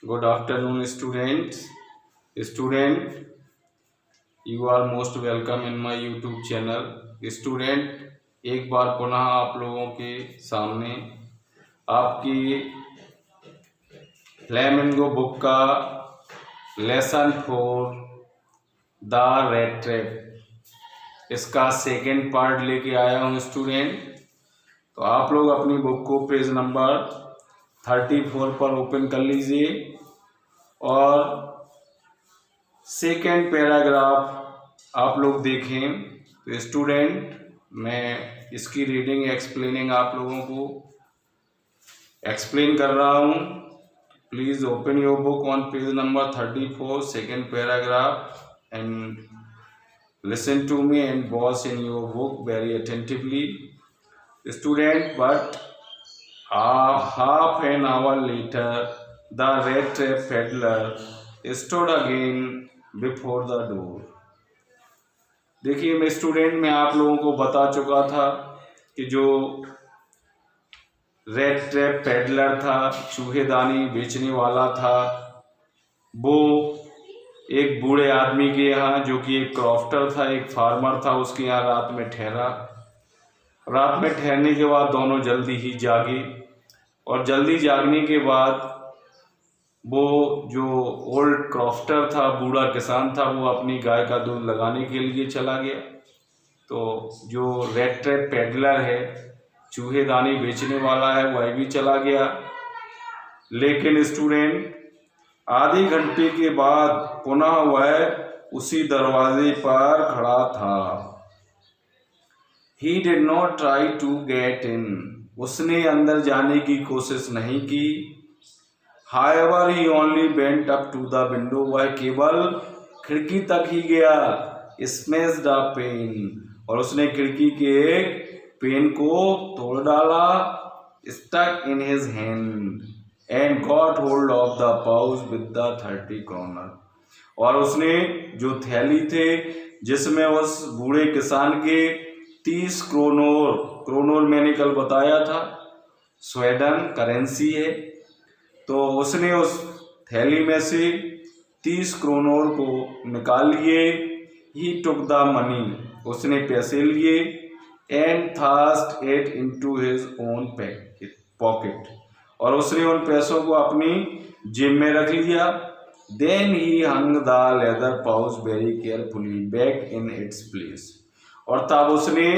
Good afternoon, students. Student, you are most welcome in my YouTube channel. Student, एक बार पुनः आप लोगों के सामने आपकी फ्लेमिंगो बुक का लेसन 4 द रेड ट्रैप इसका सेकेंड पार्ट लेके आया हूँ स्टूडेंट। तो आप लोग अपनी बुक को पेज नंबर 34 पर ओपन कर लीजिए और सेकेंड पैराग्राफ आप लोग देखें। तो स्टूडेंट, मैं इसकी रीडिंग एक्सप्लेनिंग आप लोगों को एक्सप्लेन कर रहा हूँ। Please open your book on page number 34 second paragraph and listen to me and watch in your book very attentively. Student, but half an hour later, the red trap peddler stood again before the door. देखिए मैं student में आप लोगों को बता चुका था कि जो रेड ट्रैप पेडलर था, चूहेदानी बेचने वाला था, वो एक बूढ़े आदमी के यहाँ, जो कि एक क्रॉफ्टर था, एक फार्मर था, उसके यहाँ रात में ठहरा। रात में ठहरने के बाद दोनों जल्दी ही जागे और जल्दी जागने के बाद वो जो ओल्ड क्रॉफ्टर था, बूढ़ा किसान था, वो अपनी गाय का दूध लगाने के लिए चला गया। तो जो रेड ट्रैप पेडलर है, चूहेदानी बेचने वाला है, वह भी चला गया। लेकिन स्टूडेंट, आधे घंटे के बाद पुनः वह उसी दरवाजे पर खड़ा था। He did not try to get in. उसने अंदर जाने की कोशिश नहीं की। However, he only went up to the window. वह केवल खिड़की तक ही गया। Smashed a pane. और उसने खिड़की के एक पेन को तोड़ डाला। Stuck in his hand and got hold of the pouch with the 30 kroner. और उसने जो थैली थे जिसमें उस बूढ़े किसान के 30 क्रोनोर मैंने कल बताया था, स्वीडन करेंसी है, तो उसने उस थैली में से 30 क्रोनोर को निकाल लिए। ही टुक द मनी, उसने पैसे लिए। And thrust it into his own pocket, और उसने उन पैसों को अपनी जेब में रख लिया। Then he hung the leather pouch very carefully back in its place, और तब उसने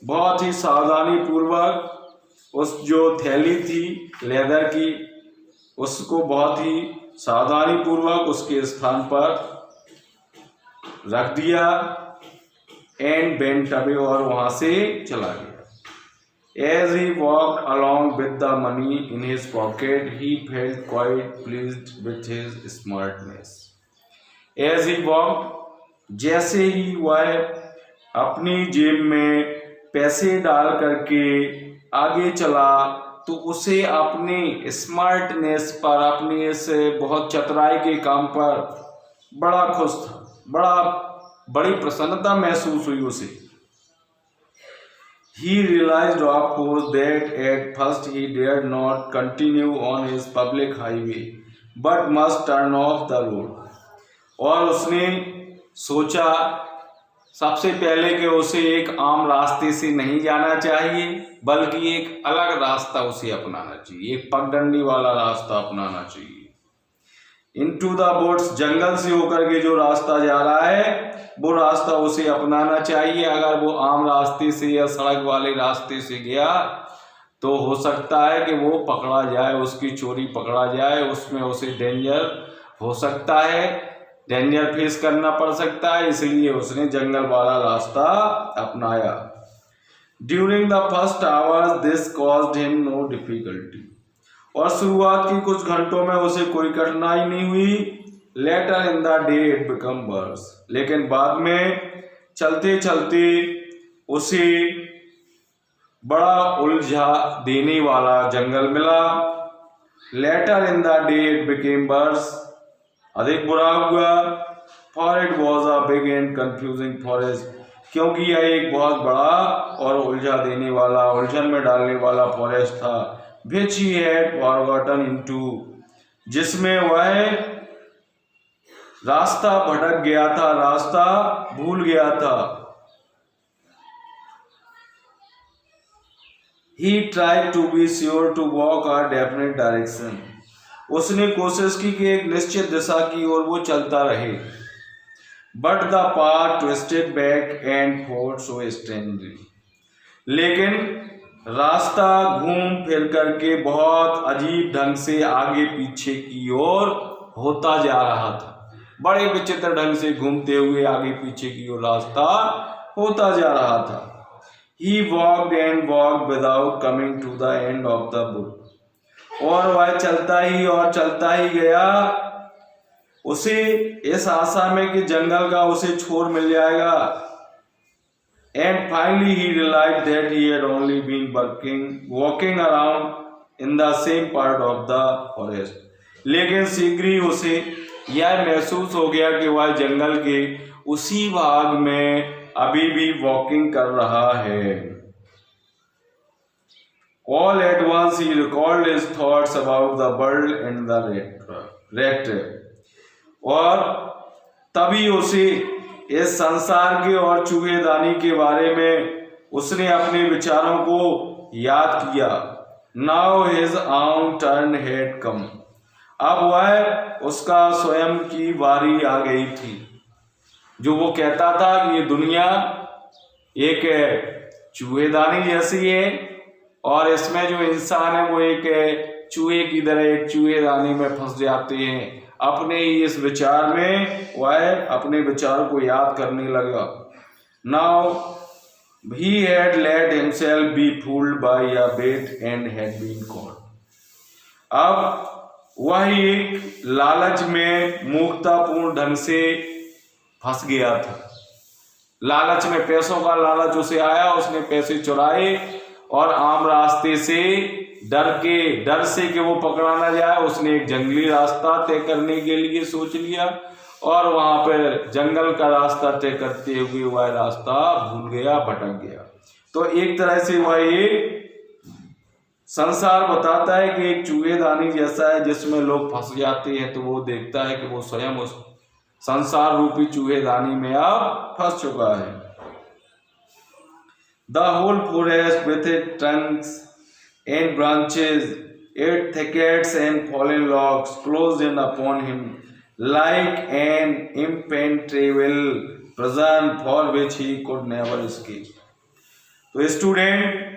बहुत ही सावधानी पूर्वक उस जो थैली थी लेदर की, उसको बहुत ही सावधानी पूर्वक उसके स्थान पर रख दिया। एंड वेंट अवे, और वहां से चला गया। As he walked along with the money in his pocket, he felt quite pleased with his smartness. As he walked, जैसे ही वह अपनी जेब में पैसे डाल करके आगे चला, तो उसे अपने स्मार्टनेस पर, अपने इस बहुत चतुराई के काम पर बड़ा खुश था, बड़ी प्रसन्नता महसूस हुई उसे। He realized, of course, that at first he dared not continue on his public highway, but must turn off the road. और उसने सोचा सबसे पहले कि उसे एक आम रास्ते से नहीं जाना चाहिए, बल्कि एक अलग रास्ता उसे अपनाना चाहिए, एक पगडंडी वाला रास्ता अपनाना चाहिए। इनटू द वुड्स, जंगल से होकर के जो रास्ता जा रहा है वो रास्ता उसे अपनाना चाहिए। अगर वो आम रास्ते से या सड़क वाले रास्ते से गया तो हो सकता है कि वो पकड़ा जाए, उसकी चोरी पकड़ा जाए, उसमें उसे डेंजर हो सकता है, डेंजर फेस करना पड़ सकता है, इसलिए उसने जंगल वाला रास्ता अपनाया। During the first hours this caused him no difficulty, और शुरुआत की कुछ घंटों में उसे कोई कठिनाई नहीं हुई। Later in the day it become worse, लेकिन बाद में चलते चलते उसे बड़ा उलझा देने वाला जंगल मिला। Later in the day it became worse, अधिक बुरा हुआ। For it was a big and confusing forest, क्योंकि यह एक बहुत बड़ा और उलझा देने वाला, उलझन में डालने वाला फॉरेस्ट था। which he had forgotten into, जिसमें वह रास्ता भटक गया था, रास्ता भूल गया था। He tried to be sure to walk a definite direction. उसने कोशिश की कि एक निश्चित दिशा की ओर वो चलता रहे। But the path twisted back and forth so strangely. लेकिन रास्ता घूम फिर करके बहुत अजीब ढंग से आगे पीछे की ओर होता जा रहा था। बड़े विचित्र ढंग से घूमते हुए आगे पीछे की ओर रास्ता होता जा रहा था। He walked and walked without coming to the end of the wood. और वह चलता ही और चलता ही गया, उसे इस आशा में कि जंगल का उसे छोर मिल जाएगा। And finally he realized that he had only been walking around in the same part of the forest. लेकिन शीघ्र ही उसे यह महसूस हो गया कि वह जंगल के उसी भाग में अभी भी वॉकिंग कर रहा है। All at once he recalled his thoughts about the bird and the rat trap. और तभी उसे इस संसार के और चूहेदानी के बारे में उसने अपने विचारों को याद किया। Now his own turn had come. अब वह उसका स्वयं की बारी आ गई थी। जो वो कहता था कि ये दुनिया एक चूहेदानी जैसी है और इसमें जो इंसान है वो एक चूहे की तरह एक चूहेदानी में फंस जाते हैं। अपने ही इस विचार में वह अपने विचार को याद करने लगा। Now he had let himself be fooled by a bait and had been caught. अब वह एक लालच में मूर्खतापूर्ण ढंग से फंस गया था। लालच में, पैसों का लालच उसे आया, उसने पैसे चुराए और आम रास्ते से डर से कि वो पकड़ा ना जाए, उसने एक जंगली रास्ता तय करने के लिए सोच लिया और वहां पर जंगल का रास्ता तय करते हुए वह रास्ता भूल गया, भटक गया। तो एक तरह से वह ये संसार बताता है कि एक चूहेदानी जैसा है जिसमें लोग फंस जाते हैं, तो वो देखता है कि वो स्वयं उस संसार रूपी चूहेदानी में अब फंस चुका है। The whole forest with its trunks and branches, its thickets and fallen logs closed in upon him like an impenetrable prison for which he could never escape. तो स्टूडेंट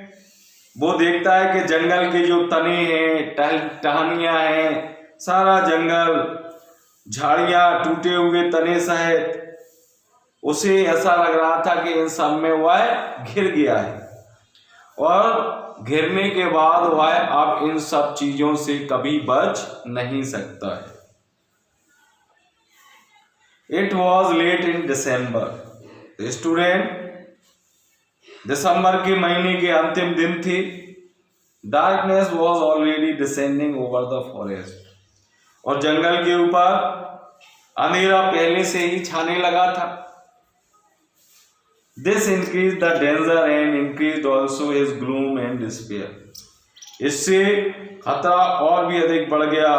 वो देखता है कि जंगल के जो तने हैं, टहनियां हैं, सारा जंगल, झाड़ियां, टूटे हुए तने सहित, उसे ऐसा लग रहा था कि इन सब में वह घिर गया है और घिरने के बाद वह अब इन सब चीजों से कभी बच नहीं सकता है। It was late in December. Student, दिसंबर के महीने के अंतिम दिन थे। Darkness was already descending over the forest. और जंगल के ऊपर अंधेरा पहले से ही छाने लगा था। This increased the danger and increased also his gloom and despair. इससे खतरा और भी अधिक बढ़ गया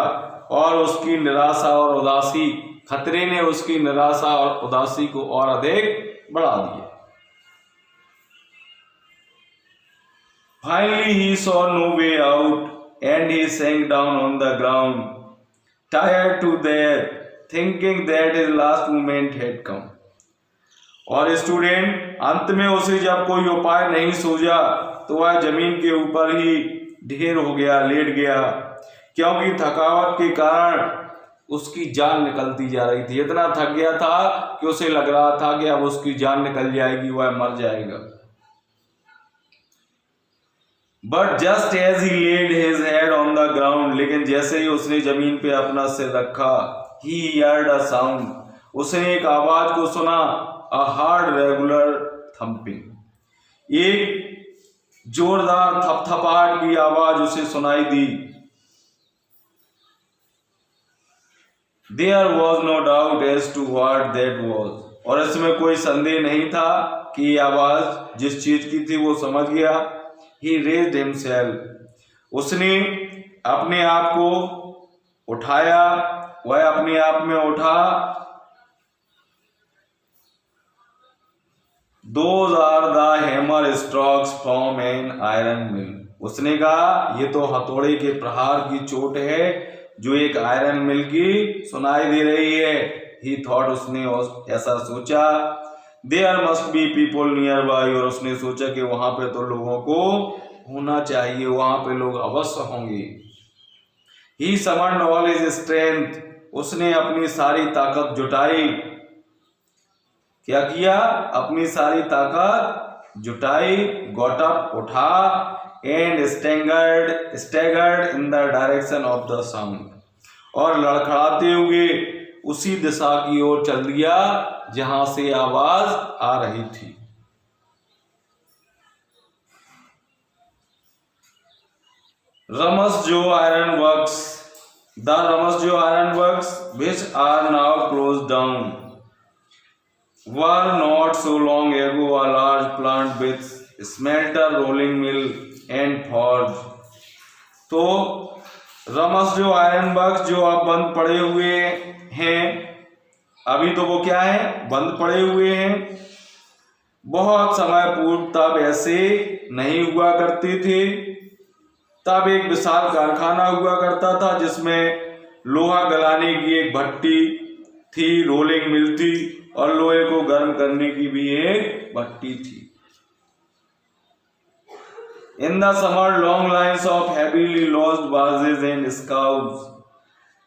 और उसकी निराशा और उदासी, खतरे ने उसकी निराशा और उदासी को और अधिक बढ़ा दिया। Finally he saw no way out and he sank down on the ground, tired to death, thinking that his last moment had come. और स्टूडेंट, अंत में उसे जब कोई उपाय नहीं सूझा तो वह जमीन के ऊपर ही ढेर हो गया, लेट गया, क्योंकि थकावट के कारण उसकी जान निकलती जा रही थी। इतना थक गया था कि उसे लग रहा था कि अब उसकी जान निकल जाएगी, वह मर जाएगा। But just as he laid his head on the ground, लेकिन जैसे ही उसने जमीन पे अपना सिर रखा, he heard a sound, उसने एक आवाज को सुना, a hard regular thumping, एक जोरदार थपथपाहट की आवाज उसे सुनाई दी। There was no doubt as to what that was, और इसमें कोई संदेह नहीं था कि ये आवाज जिस चीज की थी वो समझ गया। He raised himself, उसने अपने आप को उठाया, वह अपने आप में उठा। Those are the hammer strokes from an iron mill. उसने कहा ये तो हथौड़े के प्रहार की चोट है जो एक आयरन मिल की सुनाई दे रही है। He thought, उसने ऐसा सोचा। There must be people nearby, और उसने सोचा कि वहां पे तो लोगों को होना चाहिए, वहां पे लोग अवश्य होंगे। He summoned all his strength. उसने अपनी सारी ताकत जुटाई। क्या किया? अपनी सारी ताकत जुटाई। Got up, उठा, and staggered in the direction of the sound, और लड़खड़ाते हुए उसी दिशा की ओर चल दिया जहां से आवाज आ रही थी। Ramasjo Ironworks. The Ramasjo Ironworks, which are now closed down, were not so long ago a large plant with smelter, rolling mill and forge. तो रमसजो आयरनवर्क्स जो अब बंद पड़े हुए हैं, अभी तो वो क्या है, बंद पड़े हुए हैं। बहुत समय पूर्व तब ऐसे नहीं हुआ करते थे। तब एक विशाल कारखाना हुआ करता था जिसमें लोहा गलाने की एक भट्टी थी, रोलिंग मिल थी, और लोहे को गर्म करने की भी एक भट्टी थी। In the summer, long lines of heavily loaded barges and scows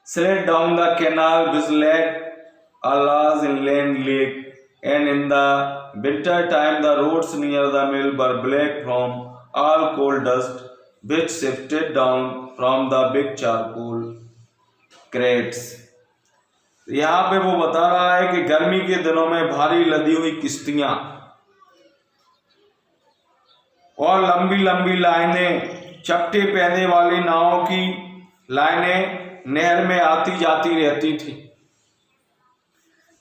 slid down the canal which led a large inland lake, and in the winter time the roads near the mill were black from all coal dust which sifted down from the big charcoal crates. यहाँ पे वो बता रहा है कि गर्मी के दिनों में भारी लदी हुई किश्तियां और लंबी लंबी लाइनें, चपटे पैदे वाली नावों की लाइनें नहर में आती जाती रहती थी,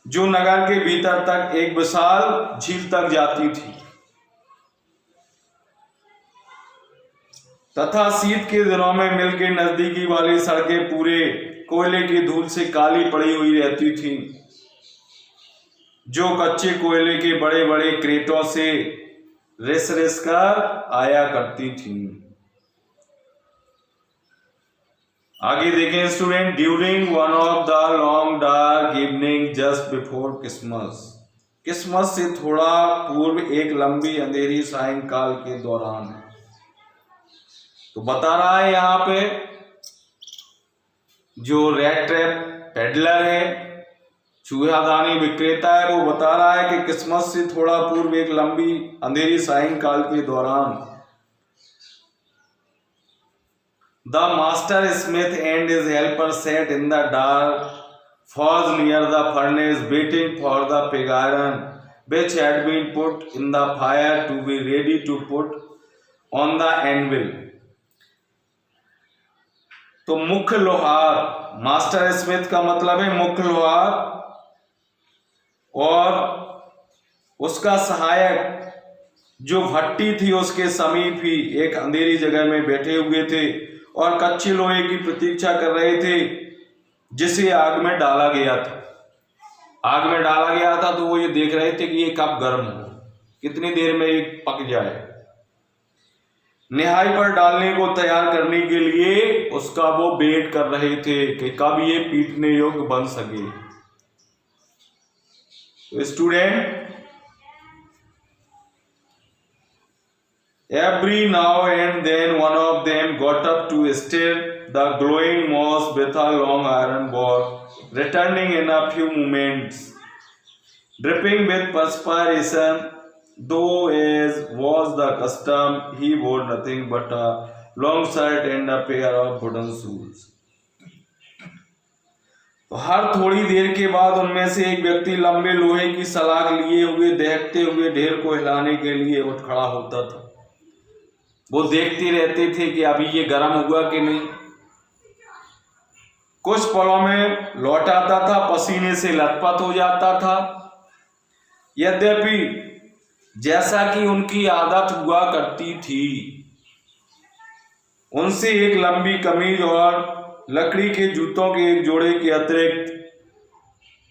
जो नगर के भीतर तक एक विशाल झील तक जाती थी। तथा शीत के दिनों में मिल के नजदीकी वाली सड़कें पूरे कोयले की धूल से काली पड़ी हुई रहती थी, जो कच्चे कोयले के बड़े बड़े क्रेटों से रिस रिस कर आया करती थी। आगे देखें student. During one of the long dark evening just before Christmas, Christmas से थोड़ा पूर्व एक लंबी अंधेरी सायंकाल के दौरान, तो बता रहा है यहाँ पे जो रेड ट्रैप पेडलर है, चूहादानी विक्रेता है, वो बता रहा है कि क्रिसमस से थोड़ा पूर्व एक लंबी अंधेरी सायंकाल के दौरान the master Smith and his helper sat in the dark forge near the furnace waiting for the pig iron which had been put in the fire to be ready to put on the anvil. तो मुख्य लोहार, master Smith का मतलब है मुख्य लोहार, और उसका सहायक जो भट्टी थी उसके समीप ही एक अंधेरी जगह में बैठे हुए थे और कच्चे लोहे की प्रतीक्षा कर रहे थे जिसे आग में डाला गया था। आग में डाला गया था तो वो ये देख रहे थे कि ये कब गर्म हो, कितनी देर में ये पक जाए। निहाई पर डालने को तैयार करने के लिए उसका वो वेट कर रहे थे कि कब ये पीटने योग्य बन सके। तो student, every now and then one of them got up to stir the glowing moss with a long iron board, returning in a few moments, dripping with perspiration. Though, as was the custom, he wore nothing but a long shirt and a pair of wooden shoes. तो हर थोड़ी देर के बाद उनमें से एक व्यक्ति लंबे लोहे की सलाख लिए हुए दहकते हुए ढेर को हिलाने के लिए उठ खड़ा होता था। वो देखते रहते थे कि अभी ये गर्म हुआ कि नहीं। कुछ पलों में लौट आता था, पसीने से लथपथ हो जाता था। यद्यपि जैसा कि उनकी आदत हुआ करती थी, उनसे एक लंबी कमीज और लकड़ी के जूतों के एक जोड़े के अतिरिक्त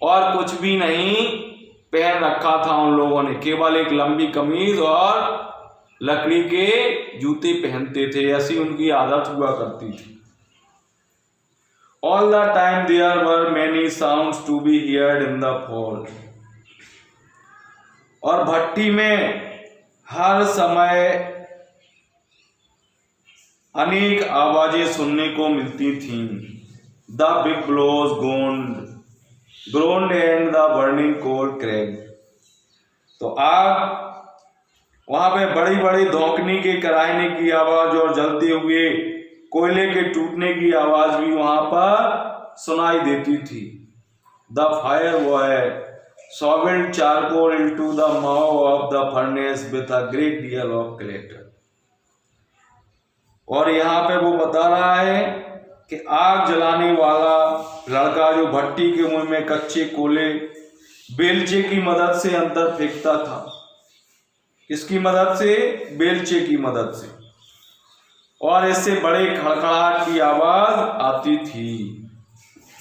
और कुछ भी नहीं पहन रखा था उन लोगों ने, केवल एक लंबी कमीज और लकड़ी के जूते पहनते थे, ऐसी उनकी आदत हुआ करती थी। All the time there were many sounds to be heard in the forge. और भट्टी में हर समय अनेक आवाजें सुनने को मिलती थीं। The big blows groaned and the burning coal cracked. तो आग, वहां पे बड़ी बड़ी धोंकनी के कराहने की आवाज और जलते हुए कोयले के टूटने की आवाज भी वहां पर सुनाई देती थी। The fire boy shoveled charcoal into the mouth of the furnace with a great deal of clatter. और यहाँ पे वो बता रहा है कि आग जलाने वाला लड़का जो भट्टी के मुंह में कच्चे कोले बेलचे की मदद से अंदर फेंकता था। किसकी मदद से? बेलचे की मदद से। और इससे बड़े खड़खड़ाहट की आवाज आती थी।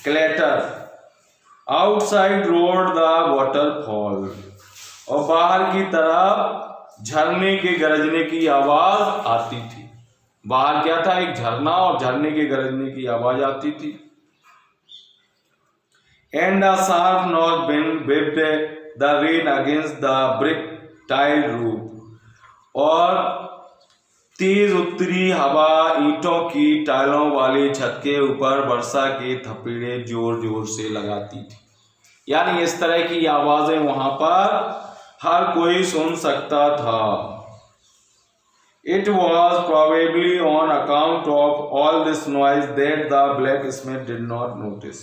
Clatter. Outside road the waterfall. और बाहर की तरफ झरने के गरजने की आवाज आती थी। बाहर क्या था? एक झरना, और झरने के गरजने की आवाज आती थी। And a sharp north wind whipped the rain against the brick tile roof. और तेज उत्तरी हवा ईंटों की टाइलों वाले छत के ऊपर वर्षा के थपेड़े जोर जोर से लगाती थी। यानी इस तरह की आवाजें वहां पर हर कोई सुन सकता था। It was probably on account of all this noise that the blacksmith did not notice.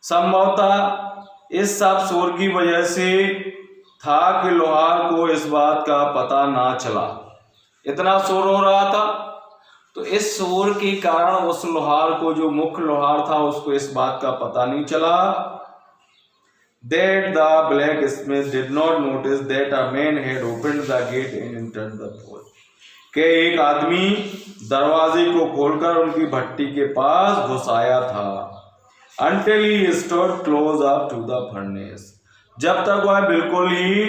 संभवतः इस सब शोर की वजह से था कि लोहार को इस बात का पता ना चला। इतना शोर हो रहा था, तो इस शोर के कारण उस लोहार को, जो मुख्य लोहार था, उसको इस बात का पता नहीं चला। That the blacksmith did not notice that a man had opened the gate and entered the forge. कि एक आदमी दरवाजे को खोलकर उनकी भट्टी के पास घुस आया था। Until he stood close up to the furnace. जब तक वह बिल्कुल ही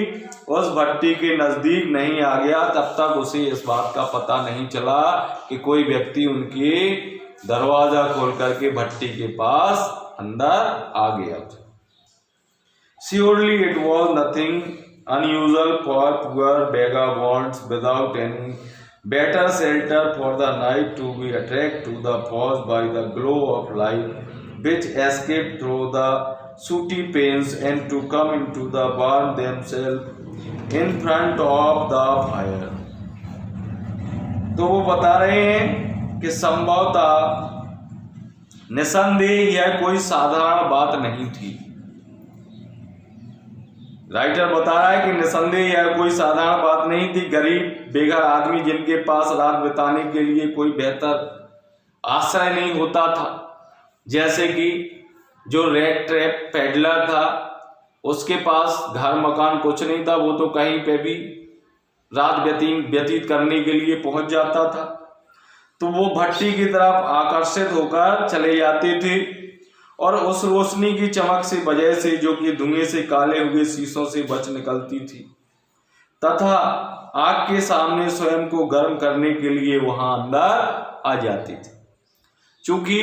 उस भट्टी के नजदीक नहीं आ गया, तब तक उसे इस बात का पता नहीं चला कि कोई व्यक्ति उनकी दरवाजा खोल करके भट्टी के पास अंदर आ गया था। Surely it was nothing unusual for poor vagabonds without any better shelter for the night to be attracted to the forge by the glow of light which escaped through the sooty panes and to come into the barn themselves in front of the fire. तो वो बता रहे हैं कि संभवतः निसंदेह यह कोई साधारण बात नहीं थी। राइटर बता रहा है कि निसंदेह यह कोई साधारण बात नहीं थी। गरीब बेघर आदमी जिनके पास रात बिताने के लिए कोई बेहतर आश्रय नहीं होता था, जैसे कि जो रेट ट्रैप पेडलर था, उसके पास घर मकान कुछ नहीं था, वो तो कहीं पे भी रात व्यतीत करने के लिए पहुंच जाता था। तो वो भट्टी की तरफ आकर्षित होकर चले जाते थे और उस रोशनी की चमक से वजह से, जो कि धुएं से काले हुए शीशों से बच निकलती थी, तथा आग के सामने स्वयं को गर्म करने के लिए वहां अंदर आ जाती थी। चूंकि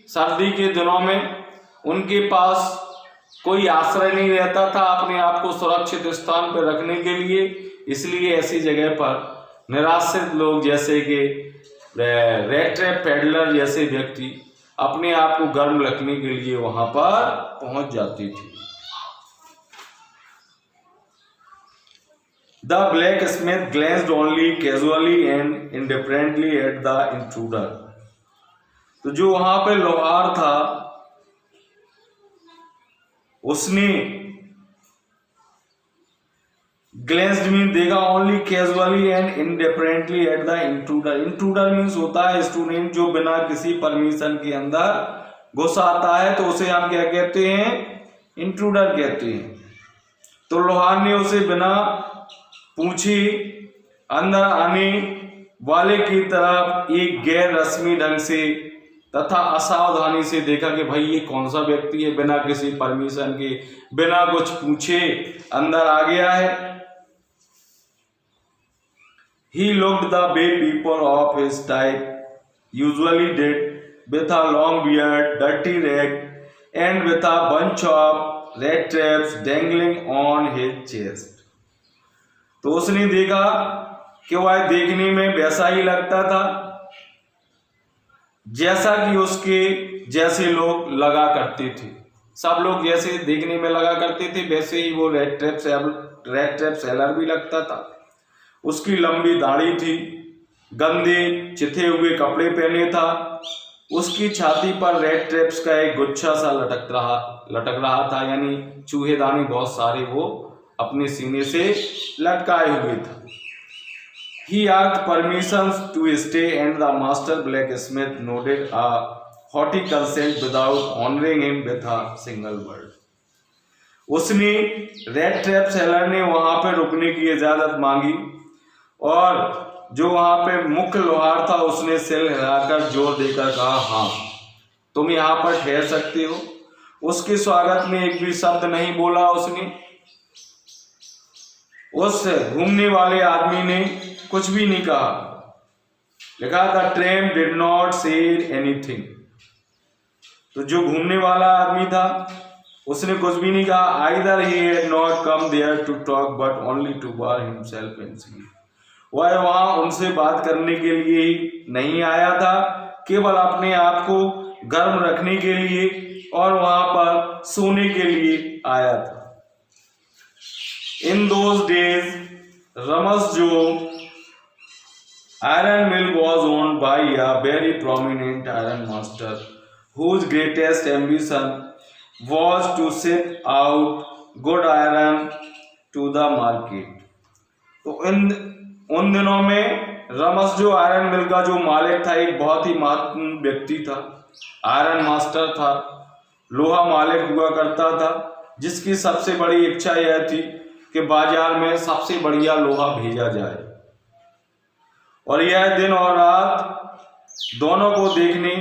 सर्दी के दिनों में उनके पास कोई आश्रय नहीं रहता था अपने आप को सुरक्षित स्थान पर रखने के लिए, इसलिए ऐसी जगह पर निराश्रित लोग जैसे कि रेट ट्रैप पेडलर जैसे व्यक्ति अपने आप को गर्म रखने के लिए वहां पर पहुंच जाती थी। The blacksmith glanced only casually and indifferently at the intruder. तो जो वहां पे लोहार था, उसने glanced मीन देखा, only casually and indifferently at the intruder. Intruder means होता है स्टूडेंट जो बिना किसी परमिशन के अंदर घुस आता है, तो उसे हम क्या कहते हैं? इंट्रूडर कहते हैं। तो लोहार ने उसे बिना पूछे अंदर आने वाले की तरफ एक गैर रस्मी ढंग से तथा असावधानी से देखा कि भाई ये कौन सा व्यक्ति है, बिना किसी परमिशन के, बिना कुछ पूछे अंदर आ गया है। He looked the way people of his type usually did, with a long beard, dirty rag, and with a bunch of rat traps dangling on his chest. तो उसने देखा कि वह देखने में वैसा ही लगता था जैसा कि उसके जैसे लोग लगा करते थे। सब लोग जैसे देखने में लगा करते थे वैसे ही वो रेड ट्रैप सेलर भी लगता था। उसकी लंबी दाढ़ी थी, गंदे चिथे हुए कपड़े पहने था, उसकी छाती पर रेड ट्रैप्स का एक गुच्छा सा लटक रहा था, यानी चूहेदानी बहुत सारे वो अपने सीने से लटकाए हुए था। He asked permission to stay and the master blacksmith nodded a haughty consent without honoring him with a single word. उसने रेड ट्रैप सेलर ने वहां पर रुकने की इजाजत मांगी और जो वहां पे मुख्य लोहार था उसने सिर हिलाकर जोर देकर कहा, हाँ तुम यहाँ पर ठहर सकते हो। उसके स्वागत में एक भी शब्द नहीं बोला उसने। उस घूमने वाले आदमी ने कुछ भी नहीं कहा। लिखा था ट्रेम डिड नॉट से एनीथिंग। तो जो घूमने वाला आदमी था उसने कुछ भी नहीं कहा। Either he had not come there to talk but only to bar himself in sleep. वह वहां उनसे बात करने के लिए ही नहीं आया था, केवल अपने आप को गर्म रखने के लिए और वहां पर सोने के लिए आया था। इन दोज डेज रमसजो iron mill was owned by a very prominent iron master whose greatest ambition was to ship out good iron to the market. तो उन दिनों में रमसजो आयरन मिल का जो मालिक था एक बहुत ही महत्वपूर्ण व्यक्ति था, आयरन मास्टर था, लोहा मालिक हुआ करता था, जिसकी सबसे बड़ी इच्छा यह थी कि बाजार में सबसे बढ़िया लोहा भेजा जाए और यह दिन और रात दोनों को देखने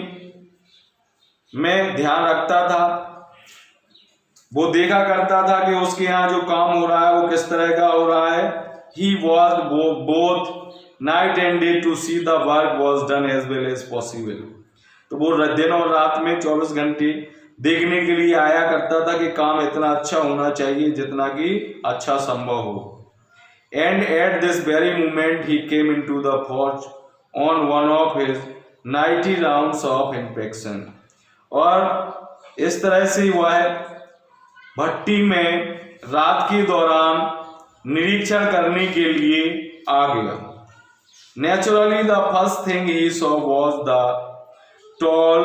में ध्यान रखता था। वो देखा करता था कि उसके यहाँ जो काम हो रहा है वो किस तरह का हो रहा है। He was both night and day to see the work was done as well as possible. तो वो दिन और रात में 24 घंटे देखने के लिए आया करता था कि काम इतना अच्छा होना चाहिए जितना कि अच्छा संभव हो। And at this very moment he came into the forge on one of his nightly rounds of inspection. और इस तरह से वह भट्टी में रात के दौरान निरीक्षण करने के लिए आ गया। Naturally the first thing he saw was the tall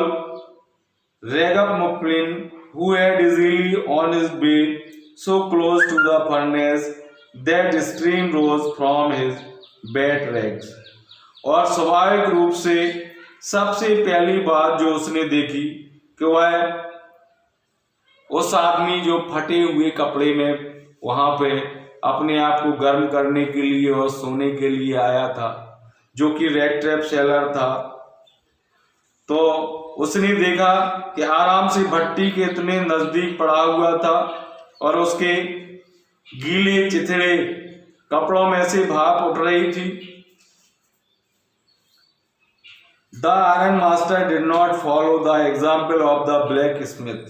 ragamuffin who had easily on his way so close to the furnace that steam rose from his bat rags. और स्वाभाविक रूप से सबसे पहली बात जो उसने देखी कि वह उस आदमी जो फटे हुए कपड़े में वहां पे अपने आप को गर्म करने के लिए और सोने के लिए आया था, जो कि रेड ट्रैप सेलर था, तो उसने देखा कि आराम से भट्टी के इतने नजदीक पड़ा हुआ था और उसके गीले चिथड़े कपड़ों में से भाप उठ रही थी। The iron master did not follow the example of the blacksmith.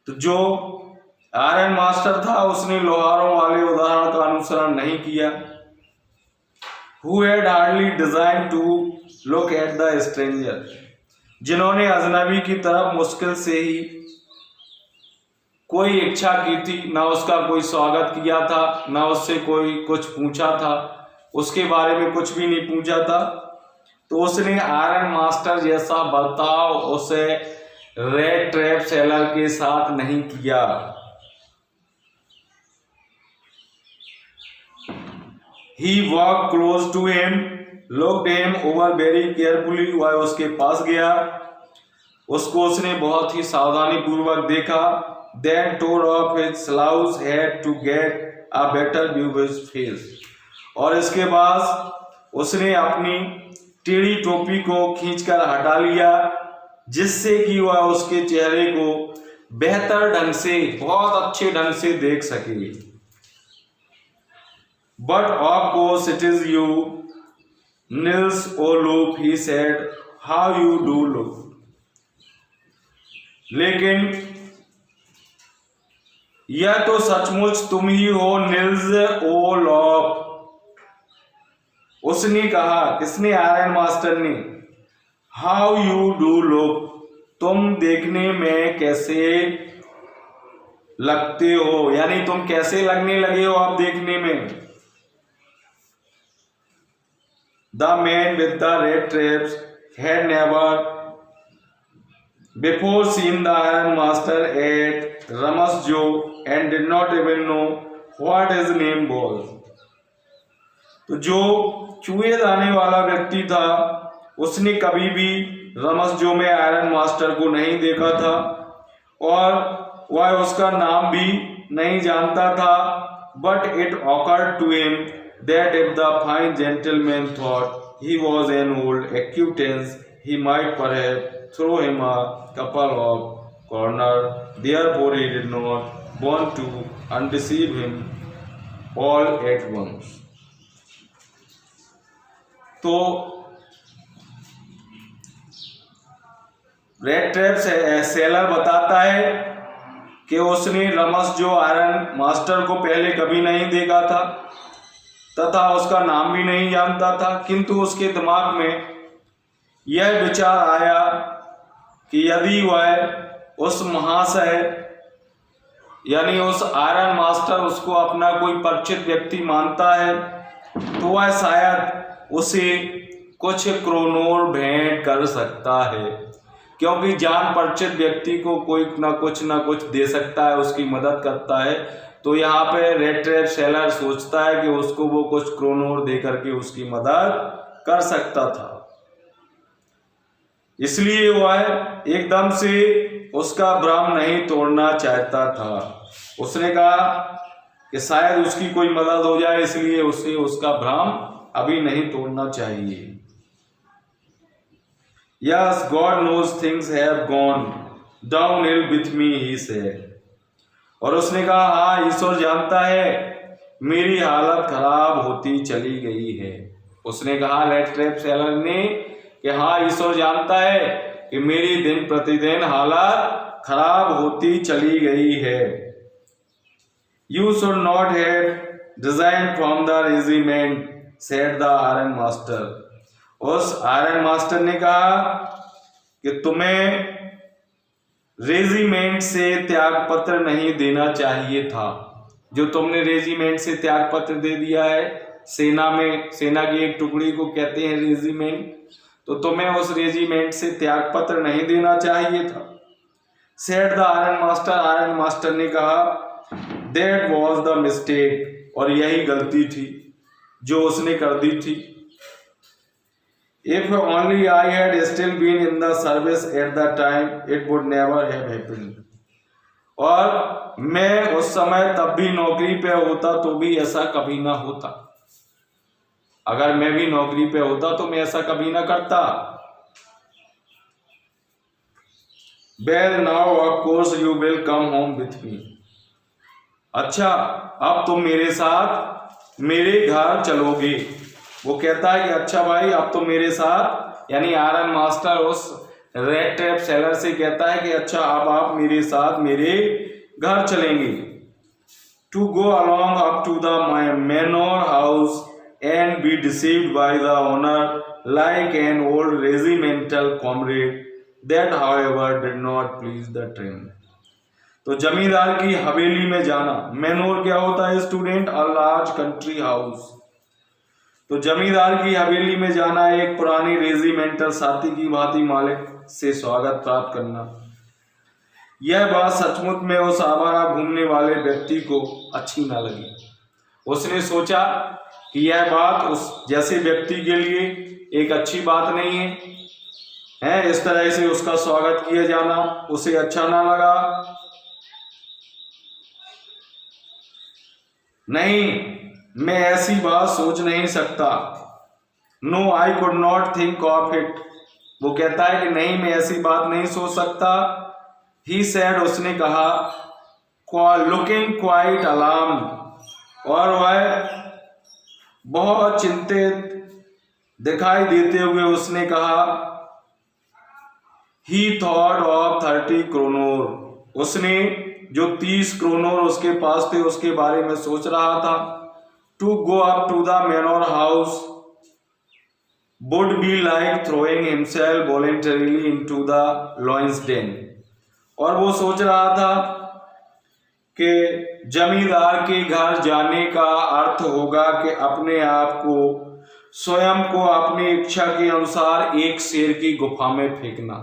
तो जो आयरन मास्टर था उसने लोहारों वाले उदाहरण का अनुसरण नहीं किया। Who had hardly designed to look at the stranger, जिन्होंने अजनबी की तरफ मुश्किल से ही कोई इच्छा की थी, ना उसका कोई स्वागत किया था, ना उससे कोई कुछ पूछा था, उसके बारे में कुछ भी नहीं पूछा था। तो उसने आयरन मास्टर जैसा बर्ताव उसे रेड ट्रैप सेलर के साथ नहीं किया। He walked close to him, looked him over very carefully. वह उसके पास गया, उसको उसने बहुत ही सावधानी पूर्वक देखा। Then tore off his slouch hat to get a better view of his face. और इसके बाद उसने अपनी टेढ़ी टोपी को खींचकर हटा लिया, जिससे कि वह उसके चेहरे को बेहतर ढंग से, बहुत अच्छे ढंग से देख सके। But of course it is you Nils O loop, he said, how you do look. लेकिन यह तो सचमुच तुम ही हो निल्स ओ लॉप, उसने कहा। किसने? आयरन मास्टर ने। हाउ यू डू लुक, तुम देखने में कैसे लगते हो, यानी तुम कैसे लगने लगे हो आप देखने में। The man with the red traps had never before seen the iron master at Ramasjo and did not even know what his name was. तो जो चूहे दाने वाला व्यक्ति था, उसने कभी भी रमसजो में आयरन मास्टर को नहीं देखा था और वह उसका नाम भी नहीं जानता था। But it occurred to him that if the fine gentleman thought he was an old acquaintance, he might perhaps throw him a couple of corners. Therefore he did not want to undeceive him all at once. तो red trap seller बताता है कि उसने रमसजो iron master को पहले कभी नहीं देखा था तथा उसका नाम भी नहीं जानता था, किंतु उसके दिमाग में यह विचार आया कि यदि वह उस महाशय यानी उस आयरन मास्टर उसको अपना कोई परिचित व्यक्ति मानता है तो वह शायद उसे कुछ क्रोनोर भेंट कर सकता है, क्योंकि जान परिचित व्यक्ति को कोई ना कुछ दे सकता है, उसकी मदद करता है। तो यहाँ पे रेड ट्रैप सेलर सोचता है कि उसको वो कुछ क्रोनोर दे करके उसकी मदद कर सकता था, इसलिए वह एकदम से उसका भ्रम नहीं तोड़ना चाहता था। उसने कहा कि शायद उसकी कोई मदद हो जाए, इसलिए उसे उसका भ्रम अभी नहीं तोड़ना चाहिए। Yes, God knows things have gone downhill with me, he said. और उसने कहा, हाँ ईश्वर जानता है मेरी हालत खराब होती चली गई है। उसने कहा रेड ट्रैप सेलर ने कि हाँ ईश्वर जानता है कि मेरी दिन प्रतिदिन हालत खराब होती चली गई है। You should not have resigned from the regiment, said the iron master. उस आयरन मास्टर ने कहा कि तुम्हें रेजिमेंट से त्याग पत्र नहीं देना चाहिए था। जो तुमने रेजिमेंट से त्याग पत्र दे दिया है, सेना में, सेना की एक टुकड़ी को कहते हैं रेजिमेंट, तो तुम्हें उस रेजिमेंट से त्याग पत्र नहीं देना चाहिए था। Said the iron master, iron master ने कहा दैट वॉज द मिस्टेक, और यही गलती थी जो उसने कर दी थी। If only I had still been in the service at the time, it would never have happened. और मैं उस समय तब भी नौकरी पे होता तो भी ऐसा कभी ना होता। अगर मैं भी नौकरी पे होता तो मैं ऐसा कभी ना करता। Well, now of course you will come home with me. अच्छा, अब तुम मेरे साथ मेरे घर चलोगे। वो कहता है कि अच्छा भाई अब तो मेरे साथ, यानी आयरन मास्टर उस रेड ट्रैप सेलर से कहता है कि अच्छा अब आप मेरे साथ मेरे घर चलेंगे। To go along up to the manor house and be deceived by the owner like an old regimental comrade, that however did not please the train. तो जमींदार की हवेली में जाना। मैनोर क्या होता है student? A large country house. तो जमींदार की हवेली में जाना, एक पुरानी रेजिमेंटल साथी की भांति मालिक से स्वागत प्राप्त करना। यह बात सचमुच में उस आवारा घूमने वाले व्यक्ति को अच्छी ना लगी। उसने सोचा कि यह बात उस जैसे व्यक्ति के लिए एक अच्छी बात नहीं है, इस तरह से उसका स्वागत किया जाना उसे अच्छा ना लगा। नहीं, मैं ऐसी बात सोच नहीं सकता। No I could not think of it, वो कहता है कि नहीं मैं ऐसी बात नहीं सोच सकता। ही सेड, उसने कहा, लुकिंग क्वाइट अलार्म, और वह बहुत चिंतित दिखाई देते हुए उसने कहा, ही थॉट ऑफ 30 क्रोनोर, उसने जो 30 क्रोनोर उसके पास थे उसके बारे में सोच रहा था। To go up to the manor house would be like throwing himself voluntarily into the lion's den, और वो सोच रहा था कि जमींदार के घर जाने का अर्थ होगा कि अपने आप को स्वयं को अपनी इच्छा के अनुसार एक शेर की गुफा में फेंकना।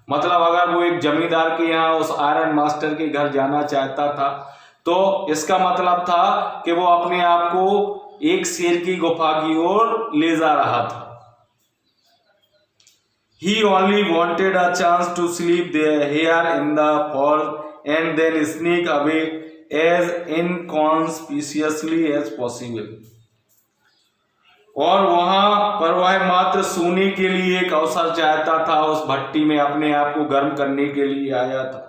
मतलब अगर वो एक जमींदार के यहाँ उस आयरन मास्टर के घर जाना चाहता था तो इसका मतलब था कि वो अपने आप को एक शेर की गुफा की ओर ले जा रहा था। He only wanted a chance to sleep there here in the forest and then sneak away as inconspicuously as possible, और वहां पर वह मात्र सोने के लिए एक अवसर चाहता था, उस भट्टी में अपने आप को गर्म करने के लिए आया था,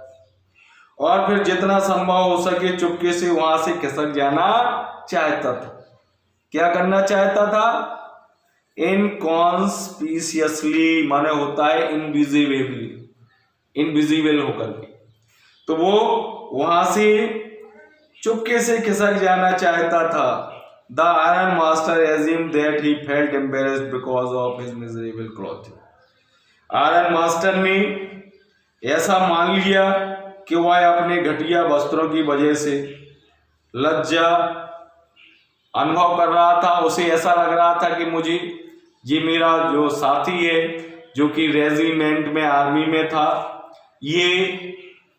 और फिर जितना संभव हो सके चुपके से वहां से खिसक जाना चाहता था। क्या करना चाहता था? इनकॉन्स्पिशियसली माने होता है इनविजिबली, इनविजिबल होकर के, तो वो वहां से चुपके से खिसक जाना चाहता था। The iron master assumed that he felt embarrassed because of his miserable clothing, iron master ने ऐसा मान लिया कि वह अपने घटिया वस्त्रों की वजह से लज्जा अनुभव कर रहा था। उसे ऐसा लग रहा था कि मुझे ये मेरा जो साथी है जो कि रेजिमेंट में आर्मी में था, ये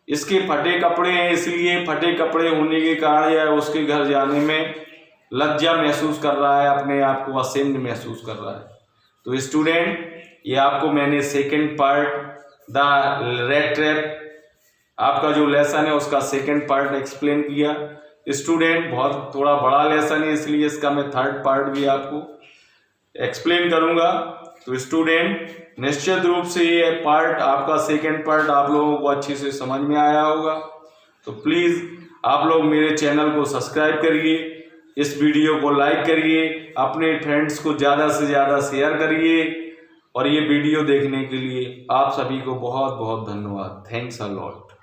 इसके फटे कपड़े हैं, इसलिए फटे कपड़े होने के कारण या उसके घर जाने में लज्जा महसूस कर रहा है, अपने आप को असेम्ड महसूस कर रहा है। तो स्टूडेंट, ये आपको मैंने second part the red trap आपका जो लेसन है उसका सेकंड पार्ट एक्सप्लेन किया। स्टूडेंट, बहुत थोड़ा बड़ा लेसन है इसलिए इसका मैं थर्ड पार्ट भी आपको एक्सप्लेन करूंगा। तो स्टूडेंट, निश्चित रूप से ये पार्ट आपका सेकंड पार्ट आप लोगों को अच्छे से समझ में आया होगा। तो प्लीज़ आप लोग मेरे चैनल को सब्सक्राइब करिए, इस वीडियो को लाइक करिए, अपने फ्रेंड्स को ज़्यादा से ज़्यादा शेयर करिए, और ये वीडियो देखने के लिए आप सभी को बहुत बहुत धन्यवाद। Thanks a lot.